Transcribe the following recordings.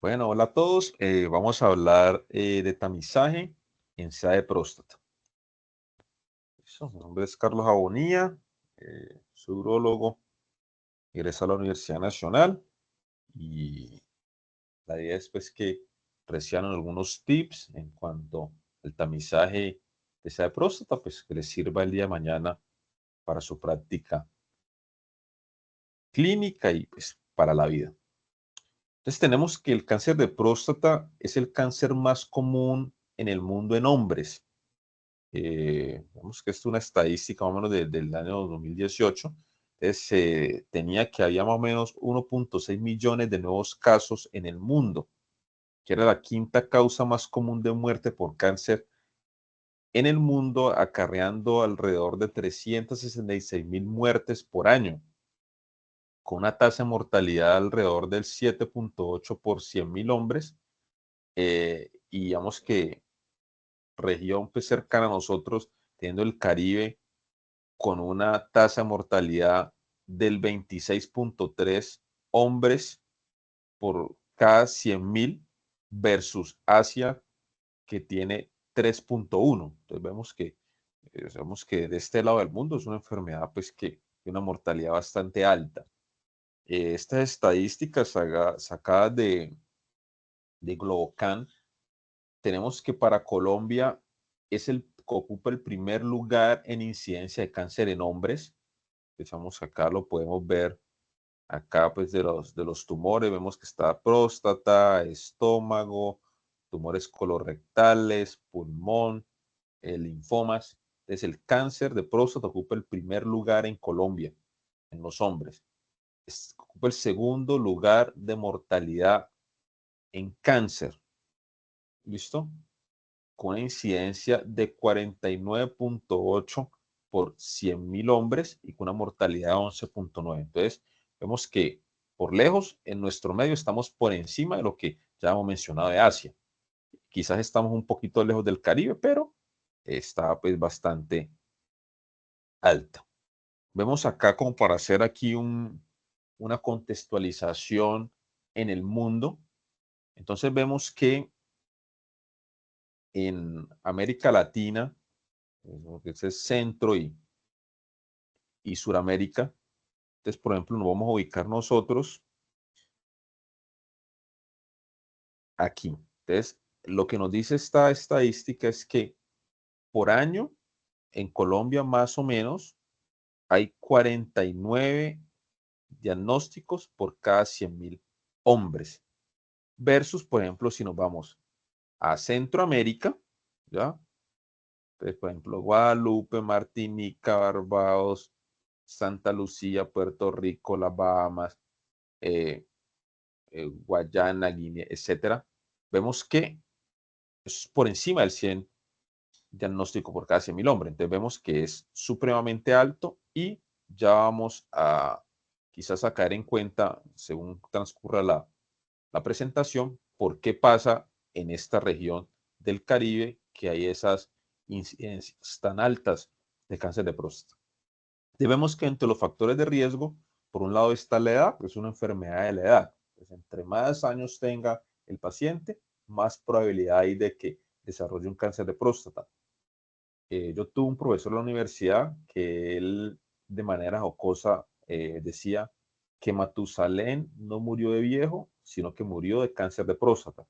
Bueno, hola a todos. Vamos a hablar de tamizaje en SEA de próstata. Listo. Mi nombre es Carlos Abonía, soy urólogo, egresado a la Universidad Nacional y la idea es pues que reciban algunos tips en cuanto al tamizaje de SEA de próstata, pues que les sirva el día de mañana para su práctica clínica y pues para la vida. Entonces tenemos que el cáncer de próstata es el cáncer más común en el mundo en hombres. Vemos que esto es una estadística más o menos del año 2018. Entonces, se tenía que había más o menos 1.6 millones de nuevos casos en el mundo, que era la quinta causa más común de muerte por cáncer en el mundo, acarreando alrededor de 366.000 muertes por año, con una tasa de mortalidad alrededor del 7.8 por 100.000 hombres. Y digamos que región pues, cercana a nosotros, teniendo el Caribe, con una tasa de mortalidad del 26.3 hombres por cada 100.000 versus Asia, que tiene 3.1. Entonces vemos que de este lado del mundo es una enfermedad pues que tiene una mortalidad bastante alta. Estas estadísticas sacadas de Globocan, tenemos que para Colombia ocupa el primer lugar en incidencia de cáncer en hombres. Empezamos acá, lo podemos ver acá, pues de los tumores, vemos que está próstata, estómago, tumores colorectales, pulmón, linfomas. Entonces, el cáncer de próstata ocupa el primer lugar en Colombia, en los hombres. Ocupa el segundo lugar de mortalidad en cáncer. ¿Listo? Con una incidencia de 49.8 por 100.000 hombres y con una mortalidad de 11.9. Entonces, vemos que por lejos en nuestro medio estamos por encima de lo que ya hemos mencionado de Asia. Quizás estamos un poquito lejos del Caribe, pero está pues bastante alta. Vemos acá como para hacer aquí una contextualización en el mundo. Entonces vemos que en América Latina, lo que es Centro y Suramérica. Entonces, por ejemplo, nos vamos a ubicar nosotros aquí. Entonces, lo que nos dice esta estadística es que por año en Colombia más o menos hay 49 diagnósticos por cada 100.000 hombres. Versus, por ejemplo, si nos vamos a Centroamérica, ¿ya? Entonces, por ejemplo, Guadalupe, Martinica, Barbados, Santa Lucía, Puerto Rico, las Bahamas, eh, Guayana, Guinea, etcétera, vemos que es por encima del 100 diagnóstico por cada 100.000 hombres. Entonces vemos que es supremamente alto y ya vamos a quizás a caer en cuenta, según transcurra la presentación, por qué pasa en esta región del Caribe que hay esas incidencias tan altas de cáncer de próstata. Debemos que entre los factores de riesgo, por un lado está la edad, que es una enfermedad de la edad. Pues entre más años tenga el paciente, más probabilidad hay de que desarrolle un cáncer de próstata. Yo tuve un profesor en la universidad que él de manera jocosa decía que Matusalén no murió de viejo, sino que murió de cáncer de próstata.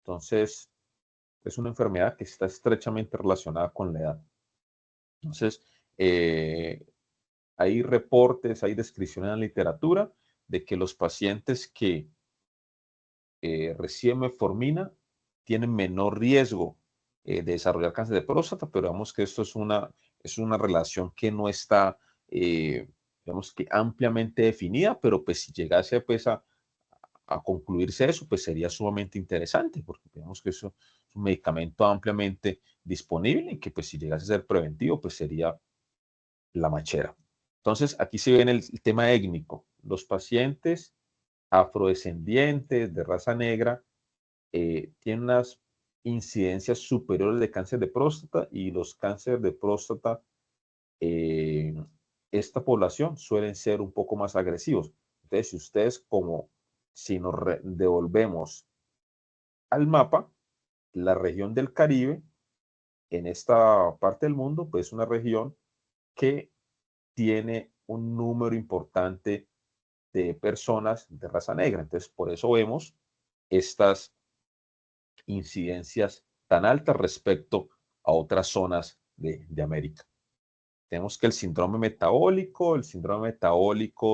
Entonces, es una enfermedad que está estrechamente relacionada con la edad. Entonces, hay reportes, hay descripciones en la literatura de que los pacientes que reciben metformina tienen menor riesgo de desarrollar cáncer de próstata, pero vemos que esto es una relación que no está, digamos que ampliamente definida, pero pues si llegase pues a concluirse eso, pues sería sumamente interesante, porque vemos que eso es un medicamento ampliamente disponible y que pues si llegase a ser preventivo, pues sería la machera. Entonces, aquí se viene el tema étnico. Los pacientes afrodescendientes de raza negra tienen unas incidencias superiores de cáncer de próstata y los cánceres de próstata, esta población suelen ser un poco más agresivos. Entonces, si ustedes como Si nos devolvemos al mapa, la región del Caribe, en esta parte del mundo, pues es una región que tiene un número importante de personas de raza negra. Entonces, por eso vemos estas incidencias tan altas respecto a otras zonas de América. Tenemos que el síndrome metabólico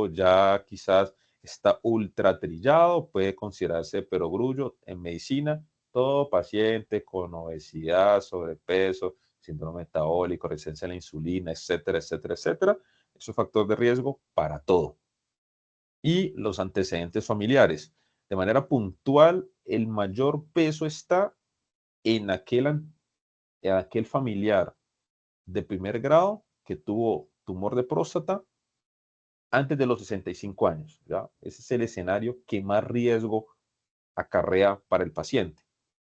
ya quizás está ultra trillado, puede considerarse perogrullo en medicina. Todo paciente con obesidad, sobrepeso, síndrome metabólico, resistencia a la insulina, etcétera, etcétera, etcétera, es un factor de riesgo para todo. Y los antecedentes familiares. De manera puntual, el mayor peso está en aquel familiar de primer grado que tuvo tumor de próstata antes de los 65 años. ¿Ya? Ese es el escenario que más riesgo acarrea para el paciente.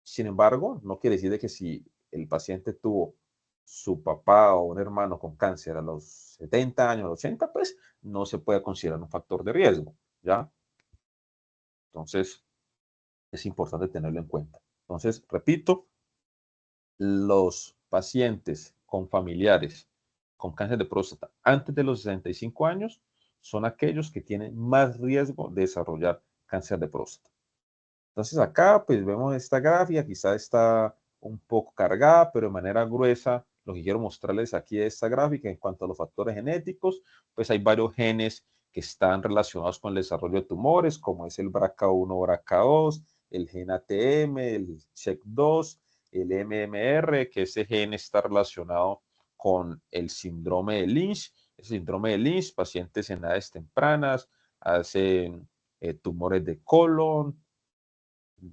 Sin embargo, no quiere decir de que si el paciente tuvo su papá o un hermano con cáncer a los 70 años, a los 80, pues no se puede considerar un factor de riesgo. ¿Ya? Entonces, es importante tenerlo en cuenta. Entonces, repito, los pacientes con familiares con cáncer de próstata antes de los 65 años son aquellos que tienen más riesgo de desarrollar cáncer de próstata. Entonces acá pues vemos esta gráfica, quizá está un poco cargada, pero de manera gruesa lo que quiero mostrarles aquí de esta gráfica en cuanto a los factores genéticos, pues hay varios genes que están relacionados con el desarrollo de tumores, como es el BRCA1, BRCA2, el gen ATM, el CHEK2, el MMR, que ese gen está relacionado con el síndrome de Lynch. El síndrome de Lynch, pacientes en edades tempranas, hacen tumores de colon,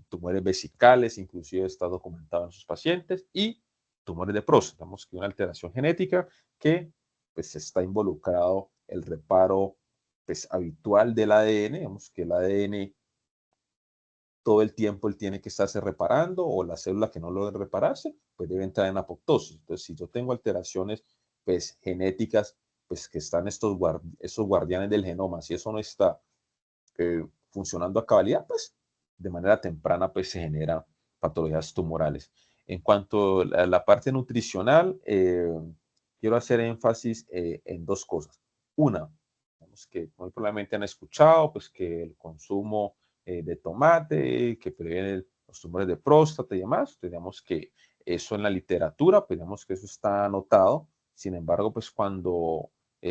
tumores vesicales, inclusive está documentado en sus pacientes, y tumores de próstata. Vemos que una alteración genética que pues está involucrado el reparo pues habitual del ADN. Vemos que el ADN todo el tiempo él tiene que estarse reparando, o la célula que no logra repararse, pues debe entrar en apoptosis. Entonces, si yo tengo alteraciones pues genéticas, pues que están estos guardianes del genoma, si eso no está funcionando a cabalidad, pues de manera temprana pues se generan patologías tumorales. En cuanto a la parte nutricional, quiero hacer énfasis en dos cosas. Una, que muy probablemente han escuchado, pues que el consumo de tomate, que previene los tumores de próstata y demás. Digamos que eso en la literatura, pues digamos que eso está anotado. Sin embargo, pues cuando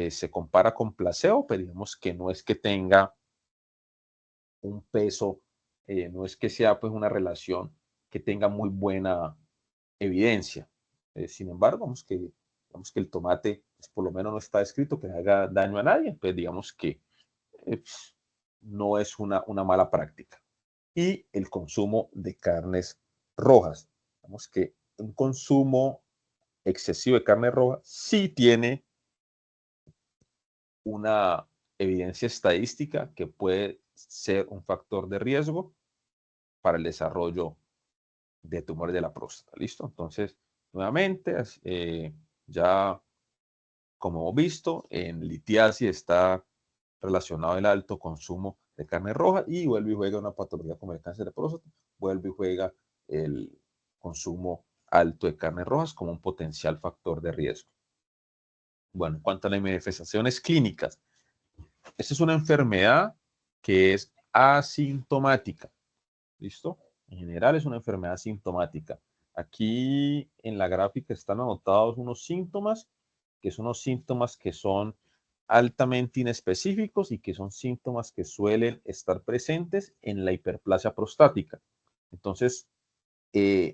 se compara con placebo, pues digamos que no es que tenga un peso, no es que sea pues una relación que tenga muy buena evidencia. Sin embargo, vamos que el tomate pues, por lo menos no está escrito que haga daño a nadie, pues digamos que pues, no es una mala práctica. Y el consumo de carnes rojas. Vamos que un consumo excesivo de carne roja sí tiene una evidencia estadística que puede ser un factor de riesgo para el desarrollo de tumores de la próstata. ¿Listo? Entonces, nuevamente, ya como hemos visto, en litiasis está relacionado el alto consumo de carne roja y vuelve y juega una patología como el cáncer de próstata, vuelve y juega el consumo alto de carnes rojas como un potencial factor de riesgo. Bueno, en cuanto a las manifestaciones clínicas, esta es una enfermedad que es asintomática. ¿Listo? En general es una enfermedad sintomática. Aquí en la gráfica están anotados unos síntomas, que son unos síntomas que son altamente inespecíficos y que son síntomas que suelen estar presentes en la hiperplasia prostática. Entonces,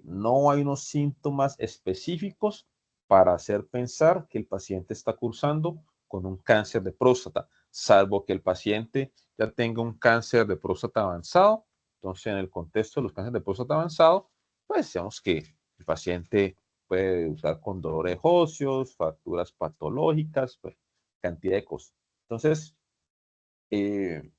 no hay unos síntomas específicos para hacer pensar que el paciente está cursando con un cáncer de próstata, salvo que el paciente ya tenga un cáncer de próstata avanzado. Entonces, en el contexto de los cánceres de próstata avanzado, pues digamos que el paciente puede usar con dolores óseos, fracturas patológicas, pues cantidad de cosas. Entonces, entre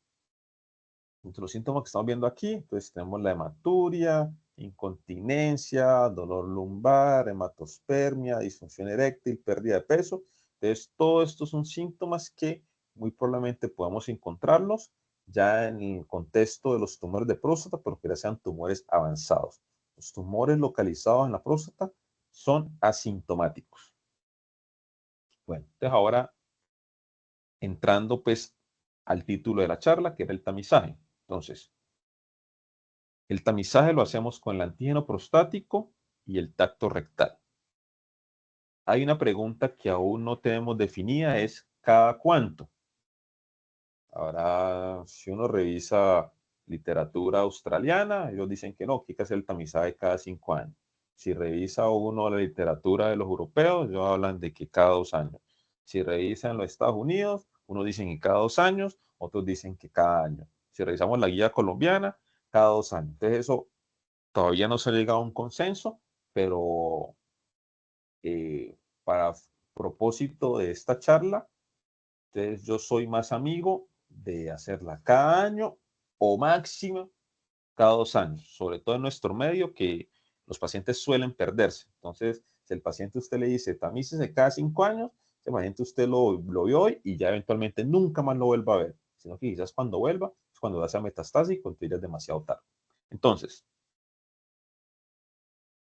los síntomas que estamos viendo aquí, entonces tenemos la hematuria, incontinencia, dolor lumbar, hematospermia, disfunción eréctil, pérdida de peso. Entonces, todos estos son síntomas que muy probablemente podamos encontrarlos ya en el contexto de los tumores de próstata, pero que ya sean tumores avanzados. Los tumores localizados en la próstata son asintomáticos. Bueno, entonces ahora entrando pues al título de la charla, que era el tamizaje. Entonces, el tamizaje lo hacemos con el antígeno prostático y el tacto rectal. Hay una pregunta que aún no tenemos definida, es ¿cada cuánto? Ahora, si uno revisa literatura australiana, ellos dicen que no, que hay que hacer el tamizaje cada 5 años. Si revisa uno la literatura de los europeos, ellos hablan de que cada 2 años. Si revisan los Estados Unidos, unos dicen que cada 2 años, otros dicen que cada año. Si revisamos la guía colombiana, cada 2 años. Entonces eso todavía no se ha llegado a un consenso, pero para propósito de esta charla, entonces yo soy más amigo de hacerla cada año o máximo cada 2 años, sobre todo en nuestro medio que los pacientes suelen perderse. Entonces, si el paciente usted le dice tamícese cada 5 años, ese paciente usted lo vio hoy y ya eventualmente nunca más lo vuelva a ver, sino que quizás cuando vuelva es cuando ya sea metastásico, entonces ya es demasiado tarde. Entonces,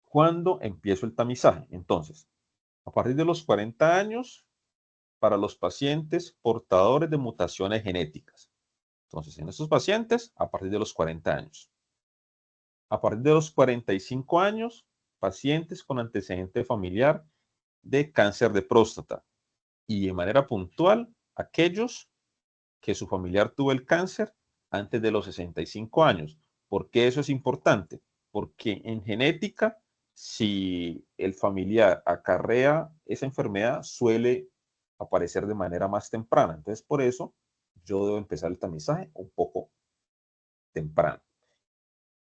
¿cuándo empiezo el tamizaje? Entonces, a partir de los 40 años para los pacientes portadores de mutaciones genéticas. Entonces, en estos pacientes, a partir de los 40 años. A partir de los 45 años, pacientes con antecedente familiar de cáncer de próstata. Y de manera puntual, aquellos que su familiar tuvo el cáncer antes de los 65 años. ¿Por qué eso es importante? Porque en genética, si el familiar acarrea esa enfermedad, suele aparecer de manera más temprana. Entonces, por eso yo debo empezar el tamizaje un poco temprano.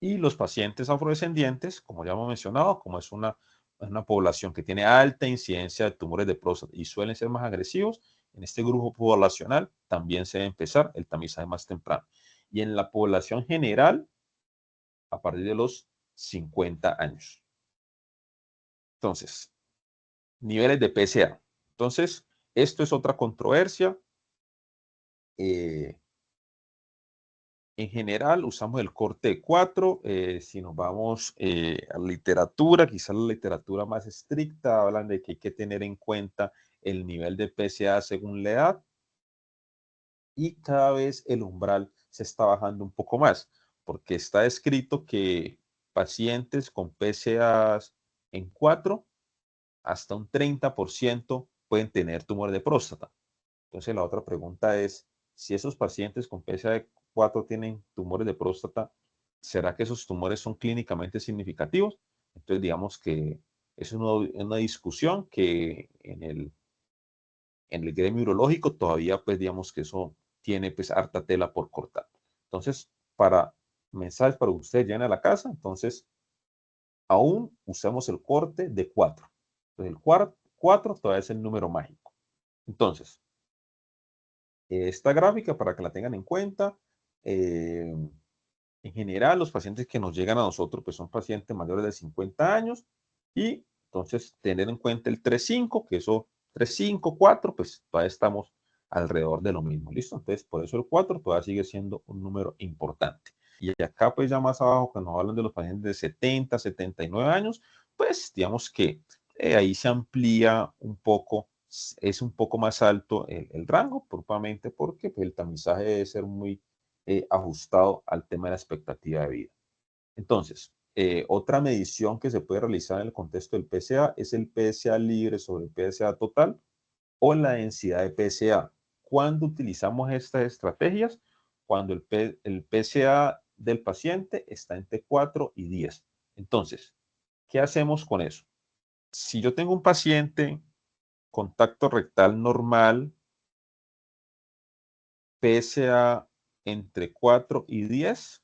Y los pacientes afrodescendientes, como ya hemos mencionado, como es una población que tiene alta incidencia de tumores de próstata y suelen ser más agresivos, en este grupo poblacional también se debe empezar el tamizaje más temprano. Y en la población general, a partir de los 50 años. Entonces, niveles de PSA. Entonces, esto es otra controversia. En general usamos el corte de 4. Si nos vamos a literatura, quizás la literatura más estricta, hablan de que hay que tener en cuenta el nivel de PSA según la edad y cada vez el umbral se está bajando un poco más, porque está escrito que pacientes con PSA en 4 hasta un 30% pueden tener tumor de próstata. Entonces la otra pregunta es, si esos pacientes con PSA4 tienen tumores de próstata, ¿será que esos tumores son clínicamente significativos? Entonces digamos que es una discusión que en el gremio urológico todavía pues digamos que eso tiene pues harta tela por cortar. Entonces, para mensajes para ustedes llegan a la casa, entonces aún usamos el corte de 4. Entonces el 4 todavía es el número mágico. Entonces, esta gráfica para que la tengan en cuenta. En general, los pacientes que nos llegan a nosotros pues son pacientes mayores de 50 años y entonces tener en cuenta el 3,5, que eso 3,5, 4, pues todavía estamos alrededor de lo mismo, ¿listo? Entonces, por eso el 4 todavía sigue siendo un número importante. Y acá pues ya más abajo, cuando nos hablan de los pacientes de 70, 79 años, pues digamos que ahí se amplía un poco, es un poco más alto el rango, propiamente porque pues, el tamizaje debe ser muy ajustado al tema de la expectativa de vida. Entonces, otra medición que se puede realizar en el contexto del PSA es el PSA libre sobre el PSA total o la densidad de PSA. ¿Cuándo utilizamos estas estrategias? Cuando el PSA del paciente está entre 4 y 10. Entonces, ¿qué hacemos con eso? Si yo tengo un paciente con tacto rectal normal, PSA entre 4 y 10,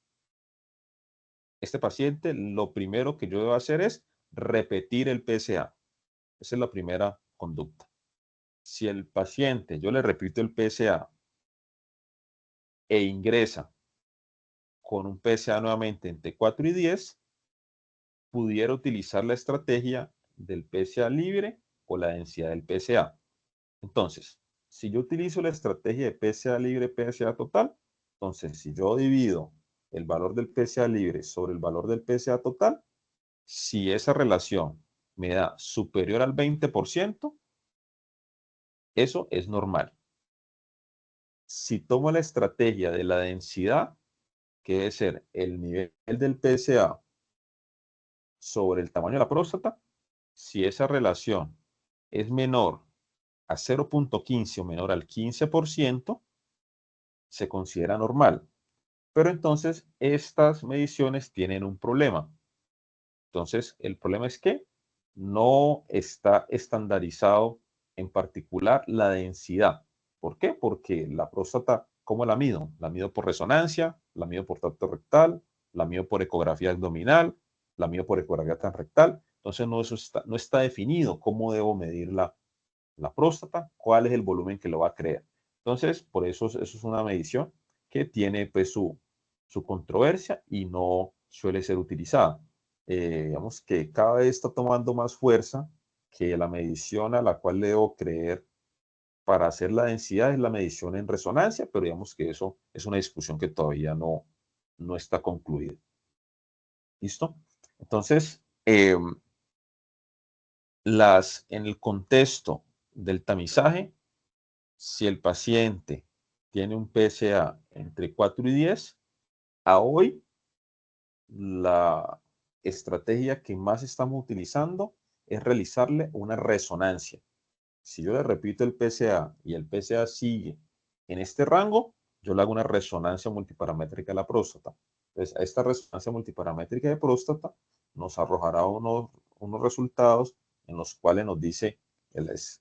este paciente, lo primero que yo debo hacer es repetir el PSA. Esa es la primera conducta. Si el paciente, yo le repito el PSA e ingresa con un PSA nuevamente entre 4 y 10, pudiera utilizar la estrategia del PSA libre o la densidad del PSA. Entonces, si yo utilizo la estrategia de PSA libre, PSA total, Entonces, si yo divido el valor del PSA libre sobre el valor del PSA total, si esa relación me da superior al 20%, eso es normal. Si tomo la estrategia de la densidad, que debe ser el nivel del PSA sobre el tamaño de la próstata, si esa relación es menor a 0.15 o menor al 15%, se considera normal. Pero entonces estas mediciones tienen un problema. Entonces, el problema es que no está estandarizado en particular la densidad. ¿Por qué? Porque la próstata, ¿cómo la mido? La mido por resonancia, la mido por tacto rectal, la mido por ecografía abdominal, la mido por ecografía transrectal. Entonces, no está definido cómo debo medir la próstata, cuál es el volumen que lo va a crear. Entonces, por eso es una medición que tiene pues su controversia y no suele ser utilizada. Digamos que cada vez está tomando más fuerza que la medición a la cual debo creer para hacer la densidad es la medición en resonancia, pero digamos que eso es una discusión que todavía no está concluida. ¿Listo? Entonces, en el contexto del tamizaje, si el paciente tiene un PSA entre 4 y 10, a hoy la estrategia que más estamos utilizando es realizarle una resonancia. Si yo le repito el PSA y el PSA sigue en este rango, yo le hago una resonancia multiparamétrica de la próstata. Entonces, a esta resonancia multiparamétrica de próstata nos arrojará unos resultados en los cuales nos dice,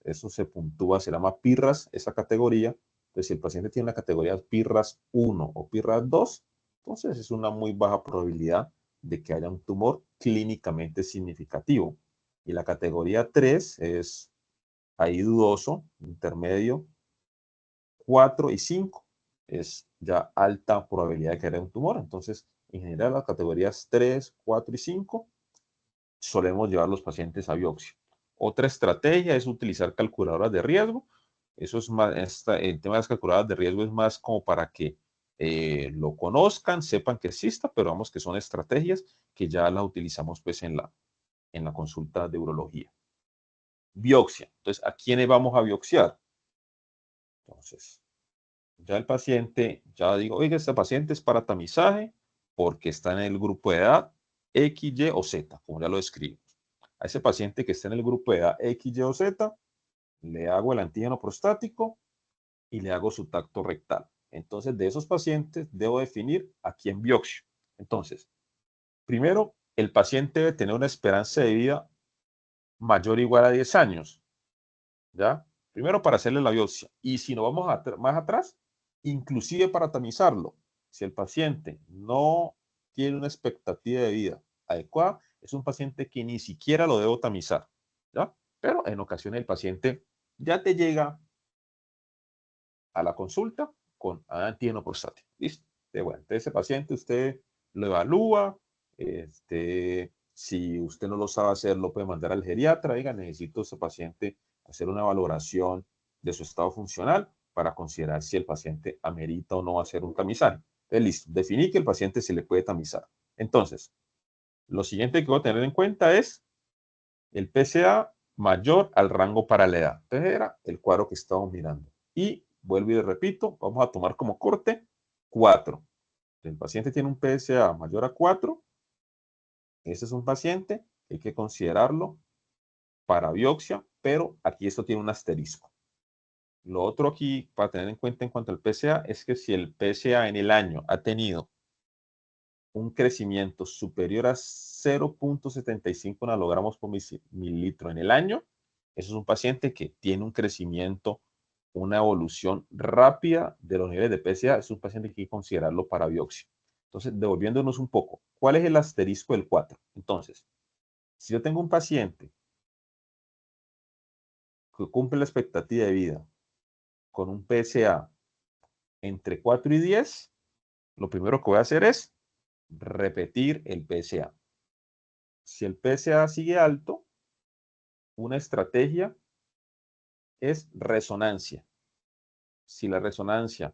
eso se puntúa, se llama PIRRAS, esa categoría. Entonces, si el paciente tiene la categoría PIRRAS 1 o PIRRAS 2, entonces es una muy baja probabilidad de que haya un tumor clínicamente significativo. Y la categoría 3 es ahí dudoso, intermedio, 4 y 5 es ya alta probabilidad de que haya un tumor. Entonces, en general, las categorías 3, 4 y 5 solemos llevar los pacientes a biopsia. Otra estrategia es utilizar calculadoras de riesgo. Eso es más, el tema de las calculadoras de riesgo es más como para que lo conozcan, sepan que exista, pero vamos que son estrategias que ya las utilizamos pues en la consulta de urología. Biopsia. Entonces, ¿a quiénes vamos a biopsiar? Entonces, ya el paciente, ya digo, oiga, este paciente es para tamizaje porque está en el grupo de edad X, Y o Z, como ya lo describimos. A ese paciente que está en el grupo de edad X, Y o Z, le hago el antígeno prostático y le hago su tacto rectal. Entonces, de esos pacientes debo definir a quién biopsio. Entonces, primero, el paciente debe tener una esperanza de vida mayor o igual a 10 años. ¿Ya? Primero para hacerle la biopsia. Y si nos vamos más atrás, inclusive para tamizarlo. Si el paciente no tiene una expectativa de vida adecuada, es un paciente que ni siquiera lo debo tamizar. ¿Ya? Pero en ocasiones el paciente ya te llega a la consulta con antígeno prostático. ¿Listo? Bueno, entonces ese paciente usted lo evalúa, si usted no lo sabe hacer, lo puede mandar al geriatra, diga, necesito a ese paciente hacer una valoración de su estado funcional para considerar si el paciente amerita o no hacer un tamizaje. Entonces, listo, definí que el paciente se le puede tamizar. Entonces, lo siguiente que voy a tener en cuenta es el PSA mayor al rango para la edad. Entonces era el cuadro que estamos mirando. Y vuelvo y le repito, vamos a tomar como corte 4. El paciente tiene un PSA mayor a 4. Ese es un paciente que hay que considerarlo para biopsia, pero aquí esto tiene un asterisco. Lo otro aquí para tener en cuenta en cuanto al PSA es que si el PSA en el año ha tenido un crecimiento superior a 0.75 nanogramos por mililitro en el año, eso es un paciente que tiene un crecimiento, una evolución rápida de los niveles de PSA, es un paciente que hay que considerarlo para biopsia. Entonces, devolviéndonos un poco, ¿cuál es el asterisco del 4? Entonces, si yo tengo un paciente que cumple la expectativa de vida con un PSA entre 4 y 10, lo primero que voy a hacer es repetir el PSA. Si el PSA sigue alto, una estrategia es resonancia. Si la resonancia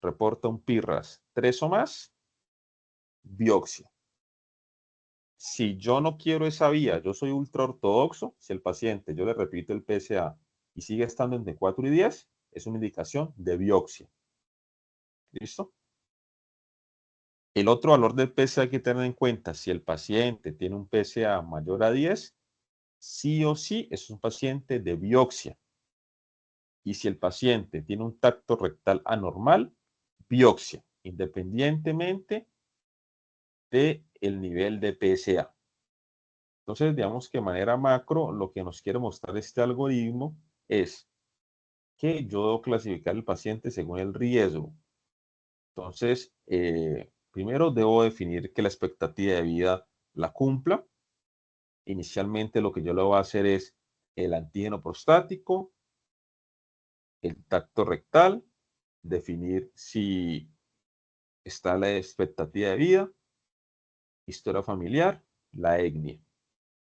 reporta un PIRAS 3 o más, biopsia. Si yo no quiero esa vía, yo soy ultra ortodoxo, si el paciente, yo le repito el PSA y sigue estando entre 4 y 10, es una indicación de biopsia. ¿Listo? El otro valor del PSA hay que tener en cuenta, si el paciente tiene un PSA mayor a 10, sí o sí es un paciente de biopsia. Y si el paciente tiene un tacto rectal anormal, biopsia, independientemente del nivel de PSA. Entonces, digamos que de manera macro, lo que nos quiere mostrar este algoritmo es que yo debo clasificar el paciente según el riesgo. Entonces, primero debo definir que la expectativa de vida la cumpla. Inicialmente lo que yo le voy a hacer es el antígeno prostático, el tacto rectal, definir si está la expectativa de vida, historia familiar, la etnia.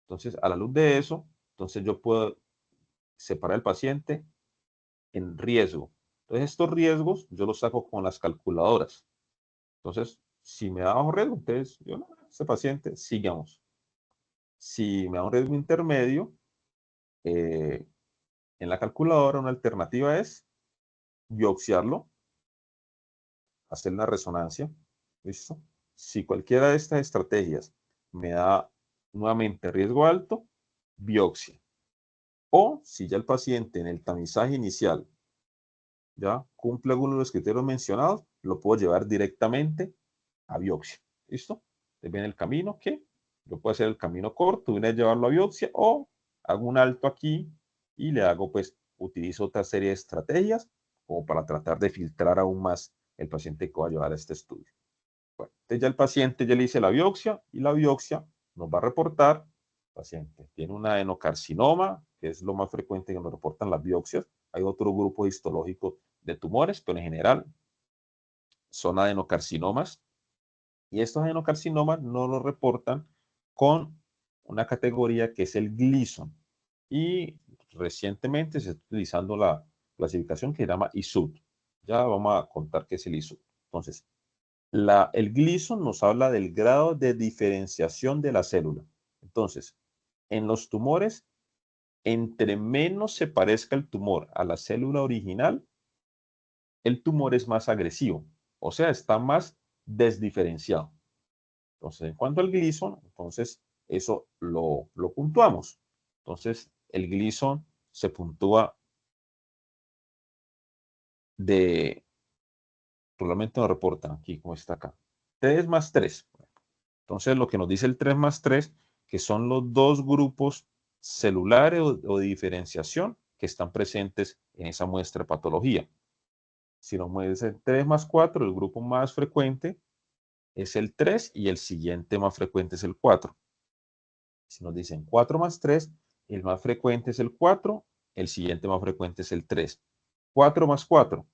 Entonces, a la luz de eso, entonces yo puedo separar al paciente en riesgo. Entonces, estos riesgos yo los saco con las calculadoras. Entonces, si me da bajo riesgo, entonces yo no, este paciente, sigamos. Si me da un riesgo intermedio, en la calculadora una alternativa es biopsiarlo, hacer la resonancia. ¿Listo? Si cualquiera de estas estrategias me da nuevamente riesgo alto, biopsia. O si ya el paciente en el tamizaje inicial ya cumple algunos de los criterios mencionados, lo puedo llevar directamente a biopsia. ¿Listo? Entonces viene el camino que yo puedo hacer el camino corto, una vez llevarlo a biopsia, o hago un alto aquí y le hago, pues, utilizo otra serie de estrategias como para tratar de filtrar aún más el paciente que va a llevar a este estudio. Bueno, entonces ya el paciente ya le hice la biopsia y la biopsia nos va a reportar, el paciente tiene un adenocarcinoma, que es lo más frecuente que nos reportan las biopsias. Hay otro grupo histológico de tumores, pero en general son adenocarcinomas. Y estos adenocarcinomas no lo reportan con una categoría que es el Gleason. Y recientemente se está utilizando la clasificación que se llama ISUD. Ya vamos a contar qué es el ISUD. Entonces, el Gleason nos habla del grado de diferenciación de la célula. Entonces, en los tumores, entre menos se parezca el tumor a la célula original, el tumor es más agresivo, o sea, está más desdiferenciado. Entonces, en cuanto al Gleason, entonces eso lo puntuamos. Entonces, el Gleason se puntúa de, probablemente nos reportan aquí, como está acá, 3 más 3. Entonces, lo que nos dice el 3 más 3, que son los dos grupos celulares o de diferenciación que están presentes en esa muestra de patología. Si nos muestra 3 más 4, el grupo más frecuente es el 3 y el siguiente más frecuente es el 4. Si nos dicen 4 más 3, el más frecuente es el 4, el siguiente más frecuente es el 3. 4 más 4,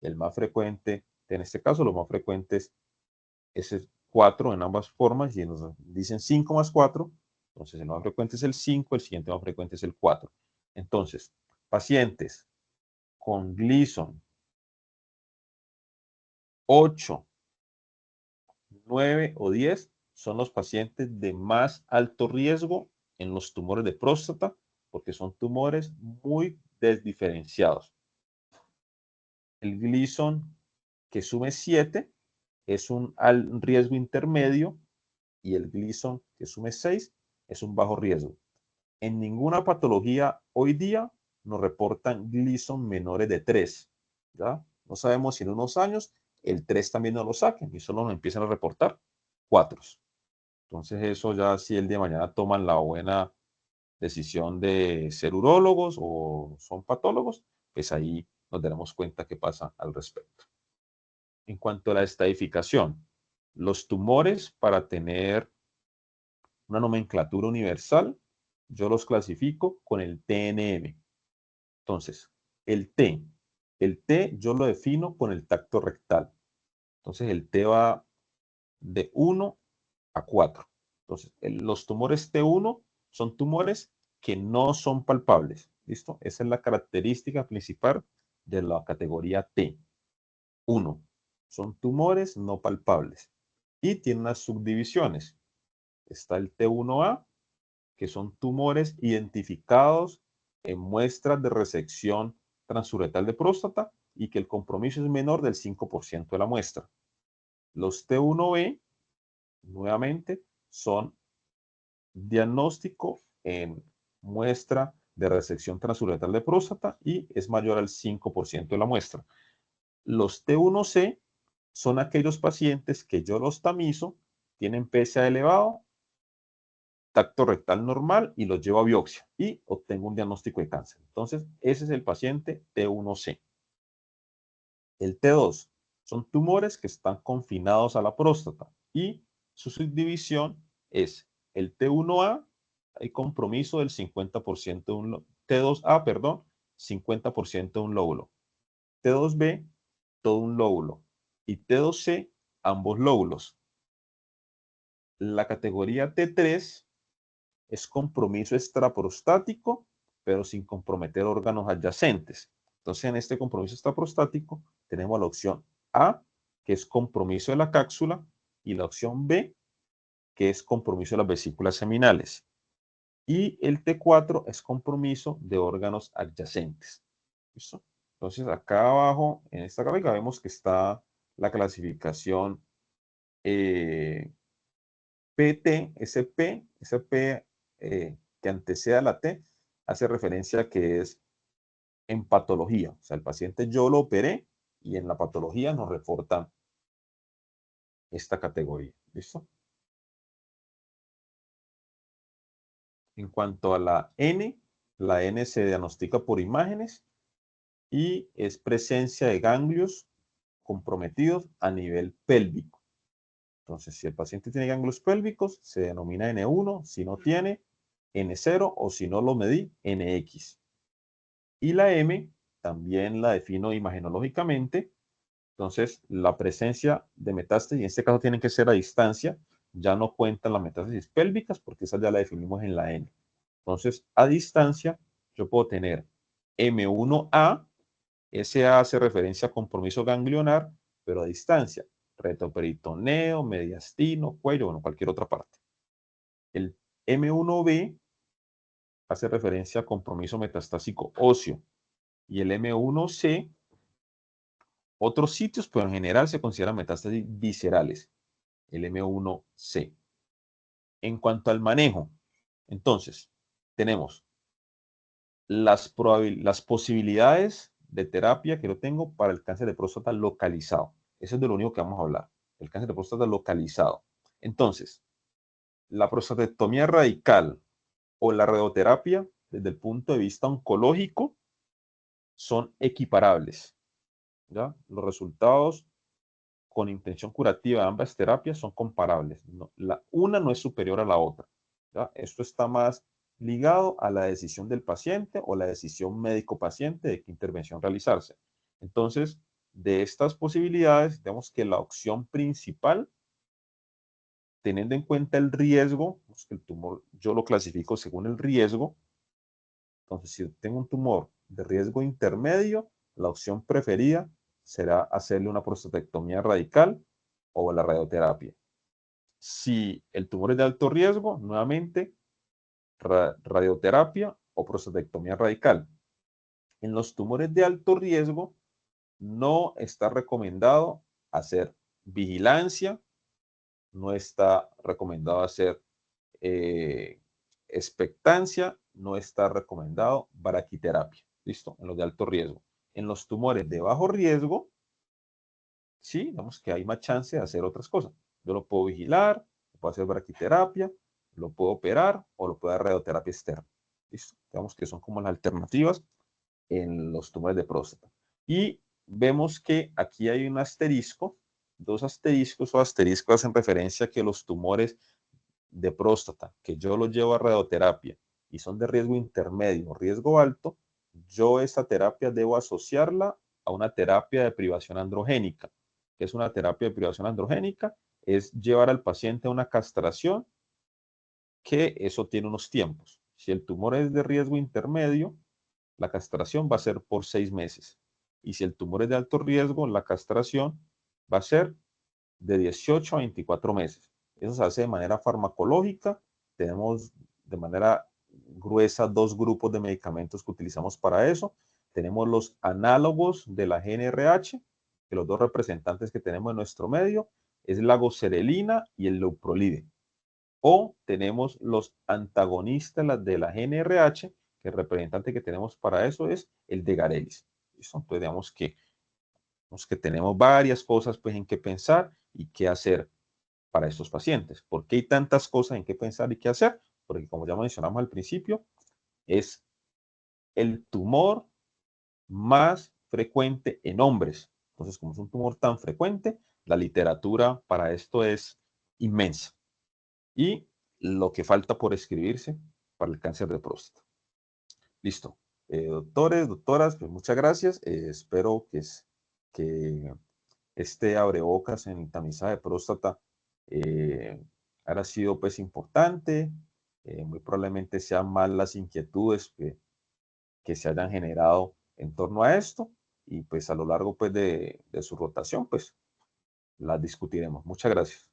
el más frecuente, en este caso, lo más frecuente es el 4 en ambas formas, y nos dicen 5 más 4, entonces el más frecuente es el 5, el siguiente más frecuente es el 4. Entonces, pacientes con Gleason 8, 9 o 10 son los pacientes de más alto riesgo en los tumores de próstata, porque son tumores muy desdiferenciados. El Gleason que sume 7 es un riesgo intermedio, y el Gleason que sume 6 es un bajo riesgo. En ninguna patología hoy día nos reportan Gleason menores de 3. ¿Ya? No sabemos si en unos años el 3 también nos lo saquen y solo nos empiezan a reportar 4. Entonces eso ya, si el día de mañana toman la buena decisión de ser urólogos o son patólogos, pues ahí nos daremos cuenta qué pasa al respecto. En cuanto a la estadificación, los tumores, para tener una nomenclatura universal, yo los clasifico con el TNM. Entonces, el T yo lo defino con el tacto rectal. Entonces, el T va de 1 a 4. Entonces, los tumores T1 son tumores que no son palpables. ¿Listo? Esa es la característica principal de la categoría T1. son tumores no palpables y tiene unas subdivisiones. Está el T1A, que son tumores identificados en muestras de resección transuretal de próstata y que el compromiso es menor del 5% de la muestra. Los T1B, nuevamente, son diagnóstico en muestra de resección transuretal de próstata y es mayor al 5% de la muestra. Los T1C son aquellos pacientes que yo los tamizo, tienen PSA elevado, tacto rectal normal y los llevo a biopsia y obtengo un diagnóstico de cáncer. Entonces, ese es el paciente T1C. El T2 son tumores que están confinados a la próstata y su subdivisión es el T1A, hay compromiso del 50% de un T2A, perdón, 50% de un lóbulo. T2B, todo un lóbulo. Y T2C, ambos lóbulos. La categoría T3 es compromiso extraprostático, pero sin comprometer órganos adyacentes. Entonces, en este compromiso extraprostático tenemos la opción A, que es compromiso de la cápsula, y la opción B, que es compromiso de las vesículas seminales. Y el T4 es compromiso de órganos adyacentes. ¿Listo? Entonces, acá abajo, en esta gráfica, vemos que está la clasificación PT, ese P que antecede a la T, hace referencia a que es en patología. O sea, el paciente yo lo operé y en la patología nos reportan esta categoría. ¿Listo? En cuanto a la N se diagnostica por imágenes y es presencia de ganglios comprometidos a nivel pélvico. Entonces, si el paciente tiene ganglios pélvicos, se denomina N1, si no tiene, N0 o si no lo medí, NX. Y la M también la defino imagenológicamente. Entonces, la presencia de metástasis, en este caso tienen que ser a distancia, ya no cuentan las metástasis pélvicas porque esa ya la definimos en la N. Entonces, a distancia, yo puedo tener M1A, SA hace referencia a compromiso ganglionar, pero a distancia, retroperitoneo, mediastino, cuello, bueno, cualquier otra parte. El M1B hace referencia a compromiso metastásico óseo y el M1C, otros sitios, pero en general se consideran metástasis viscerales, el M1C. En cuanto al manejo, entonces, tenemos las posibilidades de terapia que yo tengo para el cáncer de próstata localizado. Eso es de lo único que vamos a hablar, el cáncer de próstata localizado. Entonces, la prostatectomía radical o la radioterapia, desde el punto de vista oncológico, son equiparables. ¿Ya? Los resultados con intención curativa de ambas terapias son comparables. No, una no es superior a la otra. ¿Ya? Esto está más ligado a la decisión del paciente o la decisión médico-paciente de qué intervención realizarse. Entonces, de estas posibilidades, digamos que la opción principal, teniendo en cuenta el riesgo, pues el tumor yo lo clasifico según el riesgo. Entonces, si tengo un tumor de riesgo intermedio, la opción preferida será hacerle una prostatectomía radical o la radioterapia. Si el tumor es de alto riesgo, nuevamente radioterapia o prostatectomía radical. En los tumores de alto riesgo, no está recomendado hacer vigilancia, no está recomendado hacer expectancia, no está recomendado baraquiterapia. ¿Listo? En los de alto riesgo. En los tumores de bajo riesgo, sí, digamos que hay más chance de hacer otras cosas. Yo lo puedo vigilar, puedo hacer braquiterapia, lo puedo operar o lo puedo dar radioterapia externa. ¿Listo? Digamos que son como las alternativas en los tumores de próstata. Y vemos que aquí hay un asterisco, dos asteriscos o asteriscos hacen referencia a que los tumores de próstata, que yo los llevo a radioterapia y son de riesgo intermedio o riesgo alto, yo esta terapia debo asociarla a una terapia de privación androgénica. ¿Qué es una terapia de privación androgénica? Es llevar al paciente a una castración, que eso tiene unos tiempos. Si el tumor es de riesgo intermedio, la castración va a ser por 6 meses. Y si el tumor es de alto riesgo, la castración va a ser de 18 a 24 meses. Eso se hace de manera farmacológica. Tenemos de manera gruesa 2 grupos de medicamentos que utilizamos para eso. Tenemos los análogos de la GnRH, que los 2 representantes que tenemos en nuestro medio es la goserelina y el leuprolide. O tenemos los antagonistas de la GnRH, que el representante que tenemos para eso es el degarelis. ¿Listo? Entonces, digamos que tenemos varias cosas pues, en qué pensar y qué hacer para estos pacientes. ¿Por qué hay tantas cosas en qué pensar y qué hacer? Porque como ya mencionamos al principio, es el tumor más frecuente en hombres. Entonces, como es un tumor tan frecuente, la literatura para esto es inmensa. Y lo que falta por escribirse para el cáncer de próstata. Listo. Doctores, doctoras, pues muchas gracias. Espero que este abrebocas en tamizaje de próstata haya sido pues importante. Muy probablemente sean más las inquietudes que se hayan generado en torno a esto y pues a lo largo pues de su rotación pues las discutiremos. Muchas gracias.